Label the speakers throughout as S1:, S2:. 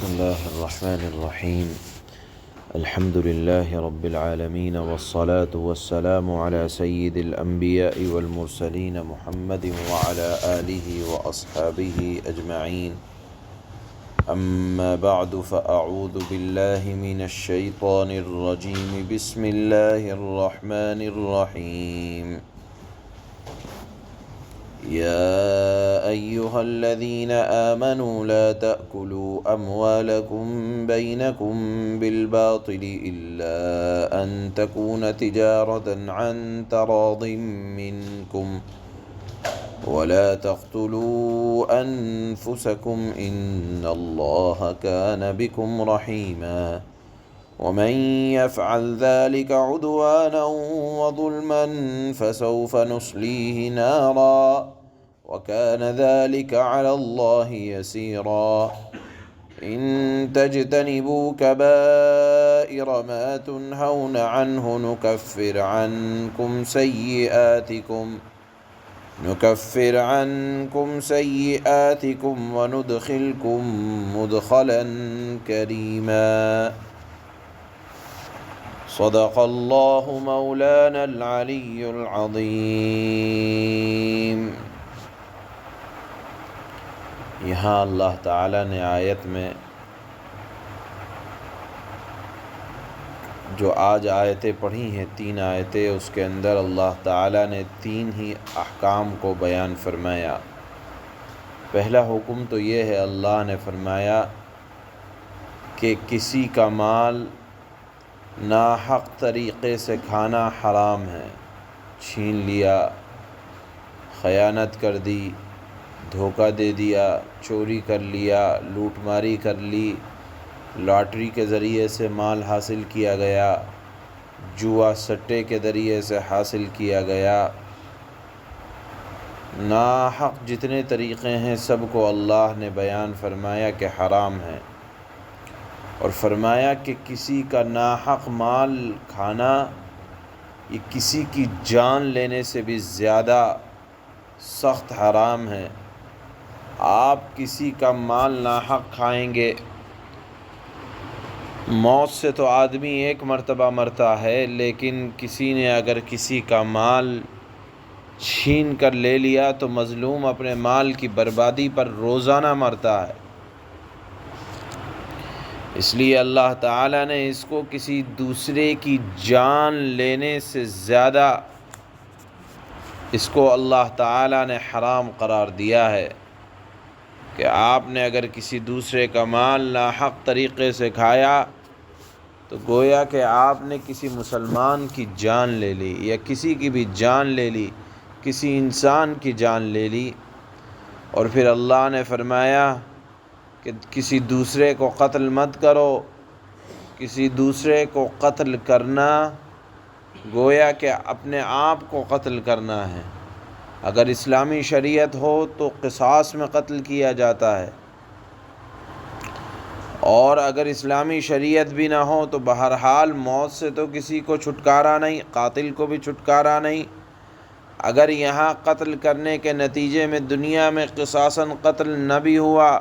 S1: بسم الله الرحمن الرحيم. الحمد لله رب العالمين والصلاة والسلام على سيد الأنبياء والمرسلين محمد وعلى آله وأصحابه أجمعين. أما بعد فأعوذ بالله من الشيطان الرجيم. بسم الله الرحمن الرحيم. يا أيها الذين آمنوا لا تأكلوا أموالكم بينكم بالباطل إلا أن تكون تجارة عن تراض منكم ولا تقتلوا أنفسكم إن الله كان بكم رحيما ومن يفعل ذلك عدوانا وظلما فسوف نصليه نارا وكان ذلك على الله يسيرا. إن تجتنبوا كبائر ما تنهون عنه نكفر عنكم سيئاتكم وندخلكم مدخلا كريما. صدق الله مولانا العلي العظيم. یہاں اللہ تعالیٰ نے آیت میں جو آج آیتیں پڑھی ہیں 3 آیتیں، اس کے اندر اللہ تعالیٰ نے 3 ہی احکام کو بیان فرمایا. پہلا حکم تو یہ ہے، اللہ نے فرمایا کہ کسی کا مال ناحق طریقے سے کھانا حرام ہے. چھین لیا، خیانت کر دی، دھوکہ دے دیا، چوری کر لیا، لوٹ ماری کر لی، لاٹری کے ذریعے سے مال حاصل کیا گیا، جوا سٹے کے ذریعے سے حاصل کیا گیا. ناحق جتنے طریقے ہیں سب کو اللہ نے بیان فرمایا کہ حرام ہے، اور فرمایا کہ کسی کا ناحق مال کھانا یہ کسی کی جان لینے سے بھی زیادہ سخت حرام ہے. آپ کسی کا مال ناحق کھائیں گے، موت سے تو آدمی ایک مرتبہ مرتا ہے، لیکن کسی نے اگر کسی کا مال چھین کر لے لیا تو مظلوم اپنے مال کی بربادی پر روزانہ مرتا ہے. اس لیے اللہ تعالیٰ نے اس کو کسی دوسرے کی جان لینے سے زیادہ اس کو اللہ تعالیٰ نے حرام قرار دیا ہے کہ آپ نے اگر کسی دوسرے کا مال ناحق طریقے سے کھایا تو گویا کہ آپ نے کسی مسلمان کی جان لے لی، یا کسی کی بھی جان لے لی، کسی انسان کی جان لے لی. اور پھر اللہ نے فرمایا کہ کسی دوسرے کو قتل مت کرو. کسی دوسرے کو قتل کرنا گویا کہ اپنے آپ کو قتل کرنا ہے. اگر اسلامی شریعت ہو تو قصاص میں قتل کیا جاتا ہے، اور اگر اسلامی شریعت بھی نہ ہو تو بہرحال موت سے تو کسی کو چھٹکارا نہیں، قاتل کو بھی چھٹکارا نہیں. اگر یہاں قتل کرنے کے نتیجے میں دنیا میں قصاصاً قتل نہ بھی ہوا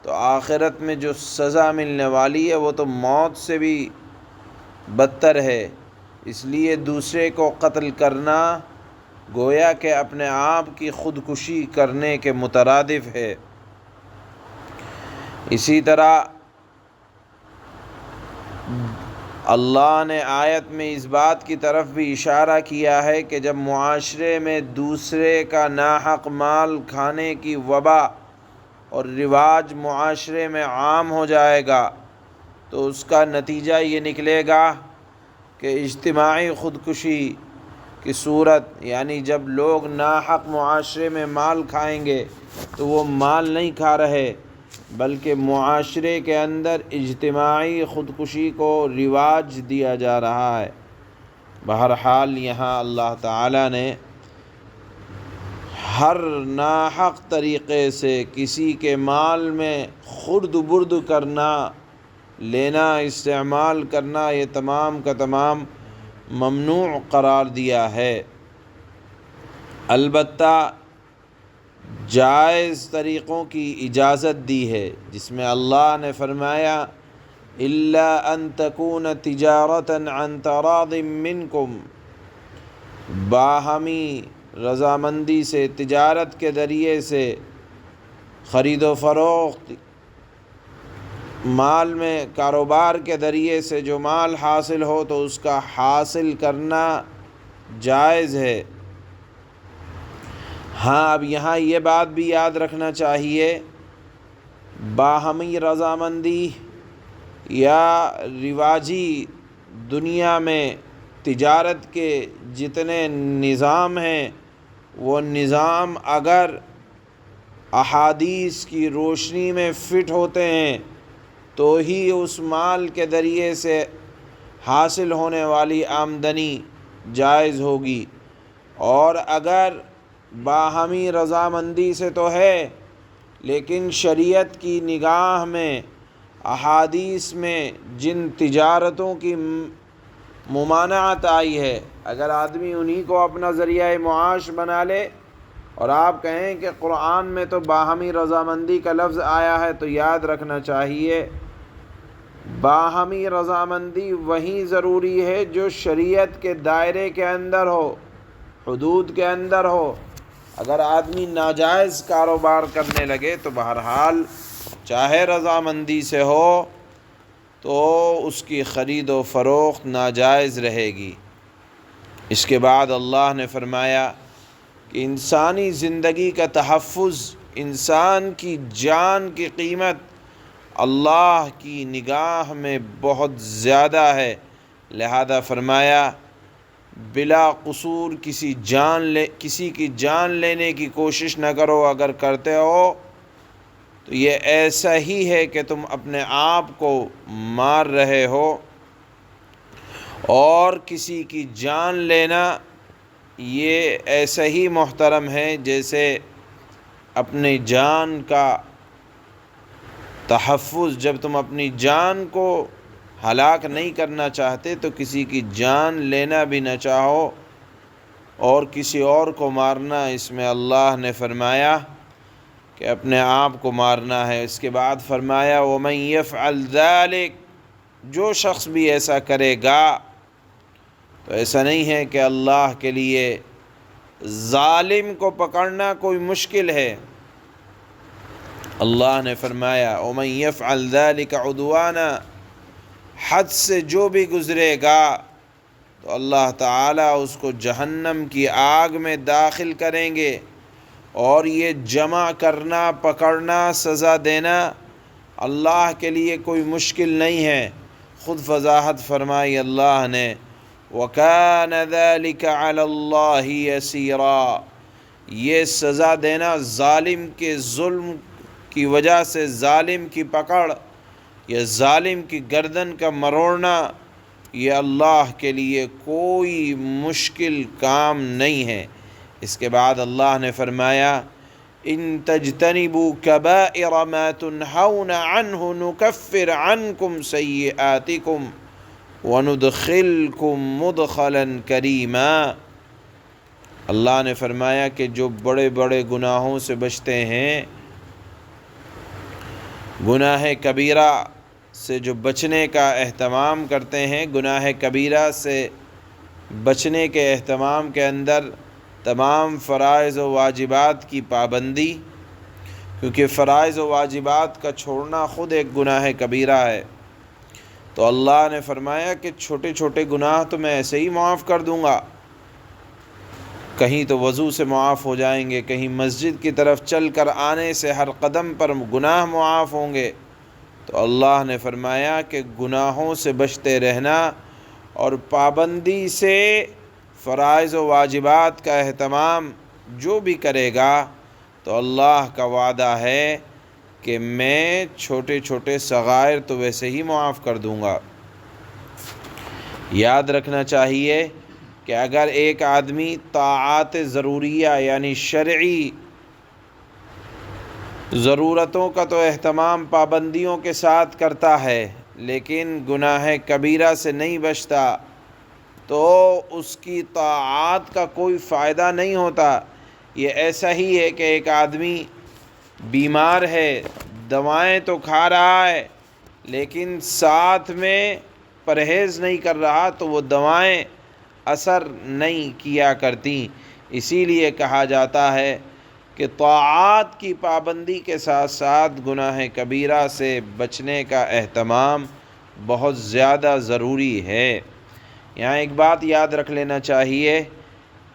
S1: تو آخرت میں جو سزا ملنے والی ہے وہ تو موت سے بھی بدتر ہے. اس لیے دوسرے کو قتل کرنا گویا کہ اپنے آپ کی خودکشی کرنے کے مترادف ہے. اسی طرح اللہ نے آیت میں اس بات کی طرف بھی اشارہ کیا ہے کہ جب معاشرے میں دوسرے کا ناحق مال کھانے کی وبا اور رواج معاشرے میں عام ہو جائے گا تو اس کا نتیجہ یہ نکلے گا کہ اجتماعی خودکشی کی صورت، یعنی جب لوگ ناحق معاشرے میں مال کھائیں گے تو وہ مال نہیں کھا رہے بلکہ معاشرے کے اندر اجتماعی خودکشی کو رواج دیا جا رہا ہے. بہرحال یہاں اللہ تعالیٰ نے ہر ناحق طریقے سے کسی کے مال میں خرد برد کرنا، لینا، استعمال کرنا، یہ تمام کا تمام ممنوع قرار دیا ہے. البتہ جائز طریقوں کی اجازت دی ہے، جس میں اللہ نے فرمایا الا ان تکون تجارتا عن تراض منکم، باہمی رضامندی سے، تجارت کے ذریعے سے، خرید و فروخت، مال میں کاروبار کے ذریعے سے جو مال حاصل ہو تو اس کا حاصل کرنا جائز ہے۔ ہاں اب یہاں یہ بات بھی یاد رکھنا چاہیے، باہمی رضامندی یا رواجی دنیا میں تجارت کے جتنے نظام ہیں، وہ نظام اگر احادیث کی روشنی میں فٹ ہوتے ہیں تو ہی اس مال کے ذریعے سے حاصل ہونے والی آمدنی جائز ہوگی، اور اگر باہمی رضامندی سے تو ہے لیکن شریعت کی نگاہ میں احادیث میں جن تجارتوں کی ممانعت آئی ہے، اگر آدمی انہی کو اپنا ذریعہ معاش بنا لے اور آپ کہیں کہ قرآن میں تو باہمی رضامندی کا لفظ آیا ہے، تو یاد رکھنا چاہیے باہمی رضامندی وہی ضروری ہے جو شریعت کے دائرے کے اندر ہو، حدود کے اندر ہو۔ اگر آدمی ناجائز کاروبار کرنے لگے تو بہرحال چاہے رضامندی سے ہو تو اس کی خرید و فروخت ناجائز رہے گی۔ اس کے بعد اللہ نے فرمایا کہ انسانی زندگی کا تحفظ، انسان کی جان کی قیمت اللہ کی نگاہ میں بہت زیادہ ہے، لہذا فرمایا بلا قصور کسی کی جان لینے کی کوشش نہ کرو، اگر کرتے ہو تو یہ ایسا ہی ہے کہ تم اپنے آپ کو مار رہے ہو، اور کسی کی جان لینا یہ ایسا ہی محترم ہے جیسے اپنی جان کا تحفظ۔ جب تم اپنی جان کو ہلاک نہیں کرنا چاہتے تو کسی کی جان لینا بھی نہ چاہو، اور کسی اور کو مارنا، اس میں اللہ نے فرمایا کہ اپنے آپ کو مارنا ہے۔ اس کے بعد فرمایا وَمَن يَفْعَلْ ذَلِكَ، جو شخص بھی ایسا کرے گا، تو ایسا نہیں ہے کہ اللہ کے لیے ظالم کو پکڑنا کوئی مشکل ہے۔ اللہ نے فرمایا وَمَن يَفْعَلْ ذَلِكَ عُدْوَانًا، حد سے جو بھی گزرے گا تو اللہ تعالیٰ اس کو جہنم کی آگ میں داخل کریں گے، اور یہ جمع کرنا، پکڑنا، سزا دینا اللہ کے لیے کوئی مشکل نہیں ہے۔ خود وضاحت فرمائی اللہ نے وَكَانَ ذَلِكَ عَلَى اللَّهِ يَسِيرًا، یہ سزا دینا، ظالم کے ظلم کی وجہ سے ظالم کی پکڑ یا ظالم کی گردن کا مروڑنا، یہ اللہ کے لیے کوئی مشکل کام نہیں ہے۔ اس کے بعد اللہ نے فرمایا ان تجتنبوا کبائر ما تنہون عنہ نکفر عنکم سیئاتکم وندخلکم مدخلا کریما۔ اللہ نے فرمایا کہ جو بڑے بڑے گناہوں سے بچتے ہیں، گناہ کبیرہ سے جو بچنے کا اہتمام کرتے ہیں، گناہ کبیرہ سے بچنے کے اہتمام کے اندر تمام فرائض و واجبات کی پابندی، کیونکہ فرائض و واجبات کا چھوڑنا خود ایک گناہ کبیرہ ہے، تو اللہ نے فرمایا کہ چھوٹے چھوٹے گناہ تو میں ایسے ہی معاف کر دوں گا، کہیں تو وضو سے معاف ہو جائیں گے، کہیں مسجد کی طرف چل کر آنے سے ہر قدم پر گناہ معاف ہوں گے، تو اللہ نے فرمایا کہ گناہوں سے بچتے رہنا اور پابندی سے فرائض و واجبات کا اہتمام جو بھی کرے گا تو اللہ کا وعدہ ہے کہ میں چھوٹے چھوٹے صغائر تو ویسے ہی معاف کر دوں گا۔ یاد رکھنا چاہیے کہ اگر ایک آدمی طاعات ضروریہ یعنی شرعی ضرورتوں کا تو اہتمام پابندیوں کے ساتھ کرتا ہے لیکن گناہ کبیرہ سے نہیں بچتا، تو اس کی طاعات کا کوئی فائدہ نہیں ہوتا۔ یہ ایسا ہی ہے کہ ایک آدمی بیمار ہے، دوائیں تو کھا رہا ہے لیکن ساتھ میں پرہیز نہیں کر رہا تو وہ دوائیں اثر نہیں کیا کرتی۔ اسی لیے کہا جاتا ہے کہ طاعات کی پابندی کے ساتھ ساتھ گناہ کبیرہ سے بچنے کا اہتمام بہت زیادہ ضروری ہے۔ یہاں ایک بات یاد رکھ لینا چاہیے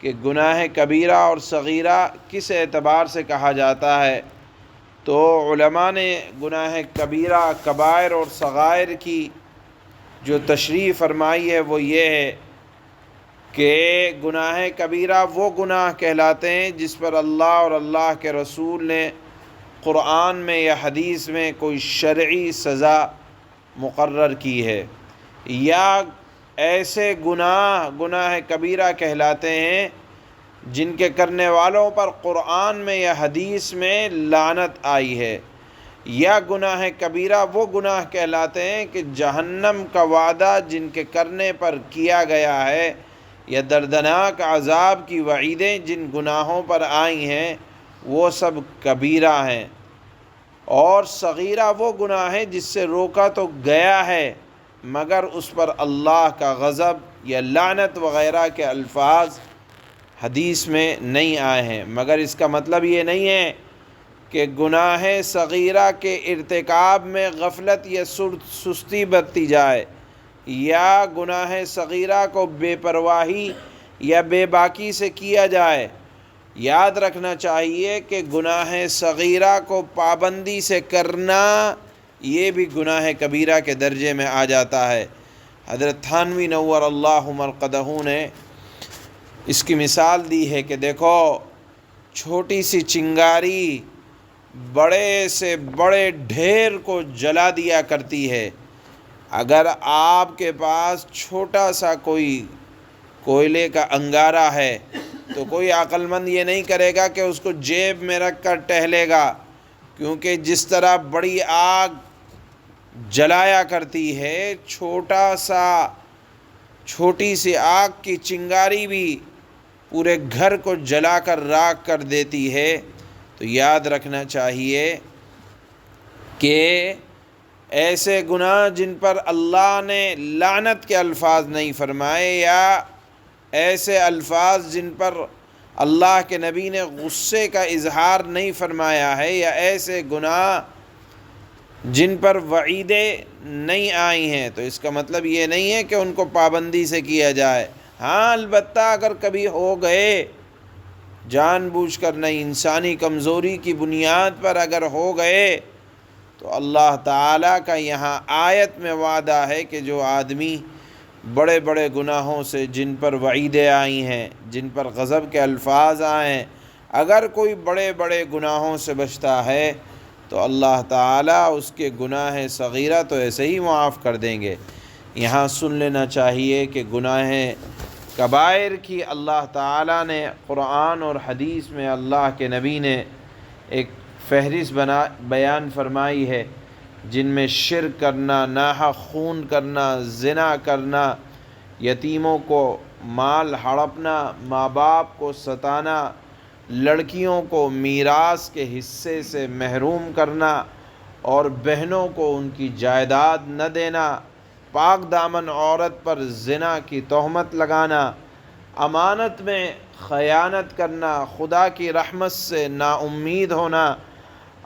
S1: کہ گناہ کبیرہ اور صغیرہ کس اعتبار سے کہا جاتا ہے، تو علماء نے گناہ کبیرہ، کبائر اور صغائر کی جو تشریح فرمائی ہے وہ یہ ہے کہ گناہ کبیرہ وہ گناہ کہلاتے ہیں جس پر اللہ اور اللہ کے رسول نے قرآن میں یا حدیث میں کوئی شرعی سزا مقرر کی ہے، یا ایسے گناہ کبیرہ کہلاتے ہیں جن کے کرنے والوں پر قرآن میں یا حدیث میں لعنت آئی ہے، یا گناہ کبیرہ وہ گناہ کہلاتے ہیں کہ جہنم کا وعدہ جن کے کرنے پر کیا گیا ہے، یا دردناک عذاب کی وعیدیں جن گناہوں پر آئی ہیں وہ سب کبیرہ ہیں۔ اور صغیرہ وہ گناہ ہے جس سے روکا تو گیا ہے مگر اس پر اللہ کا غضب یا لعنت وغیرہ کے الفاظ حدیث میں نہیں آئے ہیں، مگر اس کا مطلب یہ نہیں ہے کہ گناہ صغیرہ کے ارتکاب میں غفلت یا سستی برتی جائے، یا گناہ صغیرہ کو بے پرواہی یا بے باکی سے کیا جائے۔ یاد رکھنا چاہیے کہ گناہ صغیرہ کو پابندی سے کرنا یہ بھی گناہ کبیرہ کے درجے میں آ جاتا ہے۔ حضرت تھانوی نور اللہ مرقدہ نے اس کی مثال دی ہے کہ دیکھو، چھوٹی سی چنگاری بڑے سے بڑے ڈھیر کو جلا دیا کرتی ہے۔ اگر آپ کے پاس چھوٹا سا کوئی کوئلے کا انگارہ ہے تو کوئی عقل مند یہ نہیں کرے گا کہ اس کو جیب میں رکھ کر ٹہلے گا، کیونکہ جس طرح بڑی آگ جلایا کرتی ہے، چھوٹی سی آگ کی چنگاری بھی پورے گھر کو جلا کر راکھ کر دیتی ہے۔ تو یاد رکھنا چاہیے کہ ایسے گناہ جن پر اللہ نے لعنت کے الفاظ نہیں فرمائے، یا ایسے الفاظ جن پر اللہ کے نبی نے غصے کا اظہار نہیں فرمایا ہے، یا ایسے گناہ جن پر وعیدیں نہیں آئی ہیں، تو اس کا مطلب یہ نہیں ہے کہ ان کو پابندی سے کیا جائے۔ ہاں البتہ اگر کبھی ہو گئے جان بوجھ کر نہیں، انسانی کمزوری کی بنیاد پر اگر ہو گئے تو اللہ تعالیٰ کا یہاں آیت میں وعدہ ہے کہ جو آدمی بڑے بڑے گناہوں سے جن پر وعیدیں آئی ہیں، جن پر غضب کے الفاظ آئے ہیں، اگر کوئی بڑے بڑے گناہوں سے بچتا ہے تو اللہ تعالیٰ اس کے گناہ صغیرہ تو ایسے ہی معاف کر دیں گے۔ یہاں سن لینا چاہیے کہ گناہ کبائر کی اللہ تعالیٰ نے قرآن اور حدیث میں اللہ کے نبی نے ایک فہرست بیان فرمائی ہے، جن میں شرک کرنا، ناحق خون کرنا، زنا کرنا، یتیموں کو مال ہڑپنا، ماں باپ کو ستانا، لڑکیوں کو میراث کے حصے سے محروم کرنا اور بہنوں کو ان کی جائیداد نہ دینا، پاک دامن عورت پر زنا کی تہمت لگانا، امانت میں خیانت کرنا، خدا کی رحمت سے نا امید ہونا،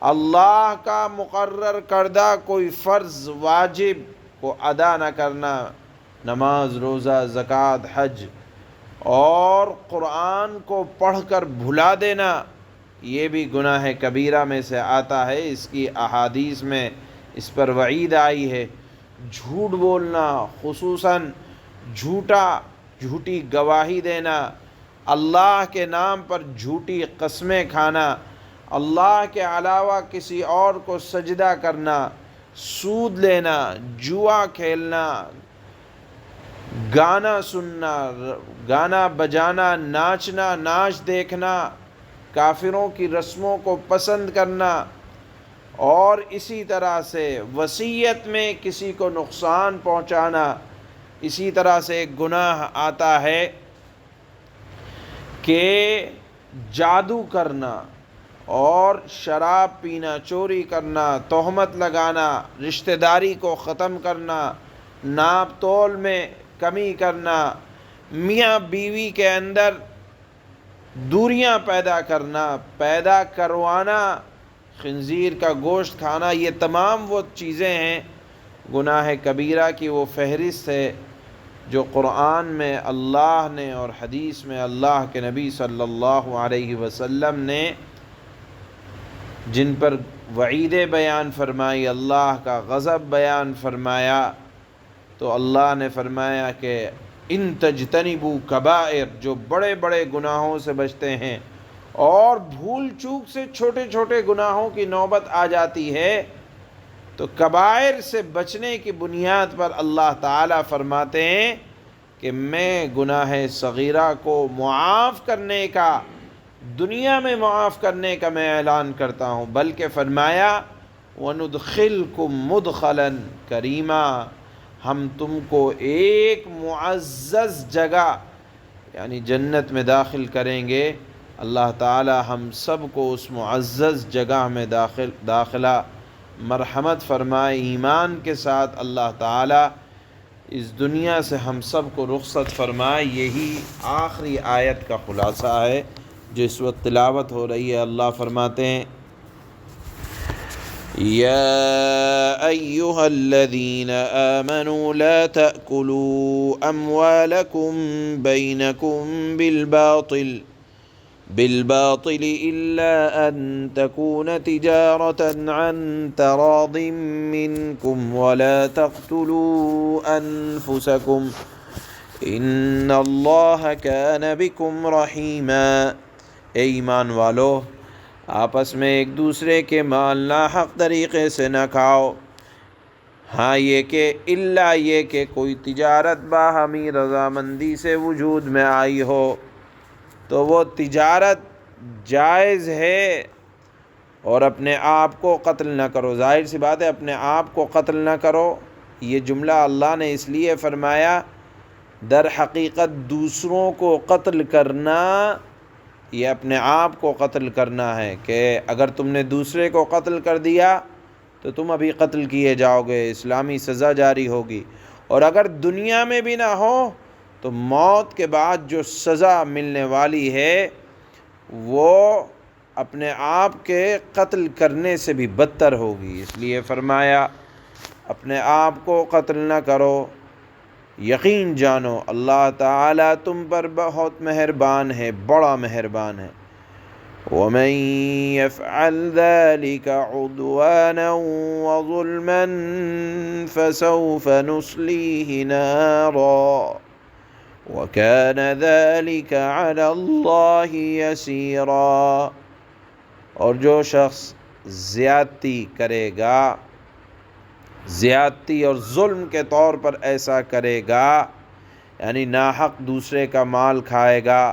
S1: اللہ کا مقرر کردہ کوئی فرض واجب کو ادا نہ کرنا، نماز، روزہ، زکوٰۃ، حج، اور قرآن کو پڑھ کر بھلا دینا، یہ بھی گناہ کبیرہ میں سے آتا ہے۔ اس کی احادیث میں اس پر وعید آئی ہے۔ جھوٹ بولنا، خصوصاً جھوٹی گواہی دینا، اللہ کے نام پر جھوٹی قسمیں کھانا، اللہ کے علاوہ کسی اور کو سجدہ کرنا، سود لینا، جوا کھیلنا، گانا سننا، گانا بجانا، ناچنا، ناچ دیکھنا، کافروں کی رسموں کو پسند کرنا، اور اسی طرح سے وصیت میں کسی کو نقصان پہنچانا۔ اسی طرح سے ایک گناہ آتا ہے کہ جادو کرنا اور شراب پینا، چوری کرنا، تہمت لگانا، رشتہ داری کو ختم کرنا، ناپ تول میں کمی کرنا، میاں بیوی کے اندر دوریاں پیدا کروانا، خنزیر کا گوشت کھانا، یہ تمام وہ چیزیں ہیں گناہ کبیرہ کی وہ فہرست ہے جو قرآن میں اللہ نے اور حدیث میں اللہ کے نبی صلی اللہ علیہ وسلم نے جن پر وعیدیں بیان فرمائی، اللہ کا غضب بیان فرمایا۔ تو اللہ نے فرمایا کہ ان تجتنبوا کبائر، جو بڑے بڑے گناہوں سے بچتے ہیں اور بھول چوک سے چھوٹے چھوٹے گناہوں کی نوبت آ جاتی ہے، تو کبائر سے بچنے کی بنیاد پر اللہ تعالیٰ فرماتے ہیں کہ میں گناہ صغیرہ کو معاف کرنے کا، دنیا میں معاف کرنے کا میں اعلان کرتا ہوں، بلکہ فرمایا وَنُدْخِلْكُمْ مُدْخَلًا كَرِيمًا، ہم تم کو ایک معزز جگہ یعنی جنت میں داخل کریں گے۔ اللہ تعالی ہم سب کو اس معزز جگہ میں داخلہ مرحمت فرمائے۔ ایمان کے ساتھ اللہ تعالی اس دنیا سے ہم سب کو رخصت فرمائے۔ یہی آخری آیت کا خلاصہ ہے جو اس وقت تلاوت ہو رہی ہے۔ اللہ فرماتے ہیں يا أيها الذين آمنوا لا تأكلوا أموالكم بينكم بالباطل إلا أن تكون تجارة عن تراض منكم ولا تقتلوا أنفسكم إن الله كان بكم رحيما۔ اے ایمان والو، آپس میں ایک دوسرے کے مال ناحق طریقے سے نہ کھاؤ، ہاں یہ کہ الا یہ کہ کوئی تجارت باہمی رضامندی سے وجود میں آئی ہو تو وہ تجارت جائز ہے، اور اپنے آپ کو قتل نہ کرو۔ ظاہر سی بات ہے، اپنے آپ کو قتل نہ کرو، یہ جملہ اللہ نے اس لیے فرمایا، در حقیقت دوسروں کو قتل کرنا یہ اپنے آپ کو قتل کرنا ہے، کہ اگر تم نے دوسرے کو قتل کر دیا تو تم ابھی قتل کیے جاؤ گے، اسلامی سزا جاری ہوگی، اور اگر دنیا میں بھی نہ ہو تو موت کے بعد جو سزا ملنے والی ہے وہ اپنے آپ کے قتل کرنے سے بھی بدتر ہوگی۔ اس لیے فرمایا اپنے آپ کو قتل نہ کرو، یقین جانو اللہ تعالیٰ تم پر بہت مہربان ہے، بڑا مہربان ہے۔ وَمَن يَفْعَلْ ذَلِكَ عُدْوَانًا وَظُلْمًا فَسَوْفَ نُصْلِيهِ نَارًا وَكَانَ ذَلِكَ عَلَى اللَّهِ يَسِيرًا، اور جو شخص زیادتی کرے گا، زیادتی اور ظلم کے طور پر ایسا کرے گا، یعنی ناحق دوسرے کا مال کھائے گا،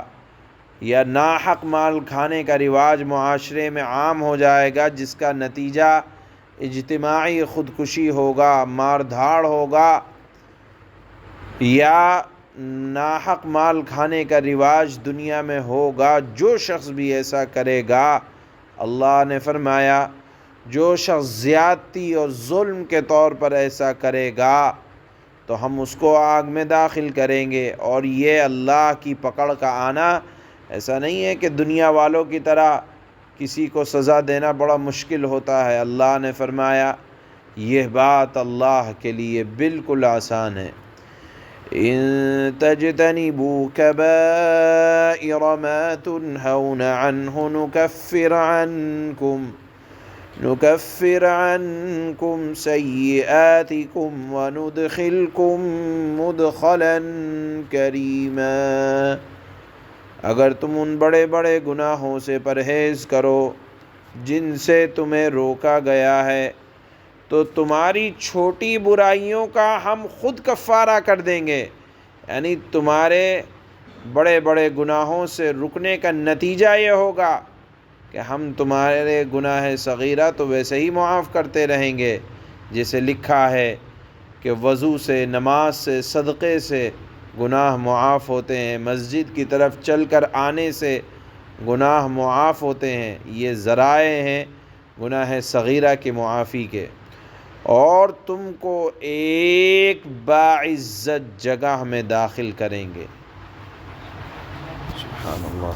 S1: یا ناحق مال کھانے کا رواج معاشرے میں عام ہو جائے گا جس کا نتیجہ اجتماعی خودکشی ہوگا، مار دھاڑ ہوگا، یا ناحق مال کھانے کا رواج دنیا میں ہوگا، جو شخص بھی ایسا کرے گا، اللہ نے فرمایا جو شخص زیادتی اور ظلم کے طور پر ایسا کرے گا تو ہم اس کو آگ میں داخل کریں گے۔ اور یہ اللہ کی پکڑ کا آنا ایسا نہیں ہے کہ دنیا والوں کی طرح کسی کو سزا دینا بڑا مشکل ہوتا ہے۔ اللہ نے فرمایا یہ بات اللہ کے لیے بالکل آسان ہے۔ ان تجتنبوا كبائر ما تنهون عنه نكفر عنكم سيئاتكم وندخلكم مدخلا كريما۔ اگر تم ان بڑے بڑے گناہوں سے پرہیز کرو جن سے تمہیں روکا گیا ہے تو تمہاری چھوٹی برائیوں کا ہم خود کفارہ کر دیں گے، یعنی تمہارے بڑے بڑے گناہوں سے رکنے کا نتیجہ یہ ہوگا کہ ہم تمہارے گناہ صغیرہ تو ویسے ہی معاف کرتے رہیں گے، جیسے لکھا ہے کہ وضو سے، نماز سے، صدقے سے گناہ معاف ہوتے ہیں، مسجد کی طرف چل کر آنے سے گناہ معاف ہوتے ہیں، یہ ذرائع ہیں گناہ صغیرہ کے معافی کے، اور تم کو ایک باعزت جگہ میں داخل کریں گے۔ سبحان اللہ۔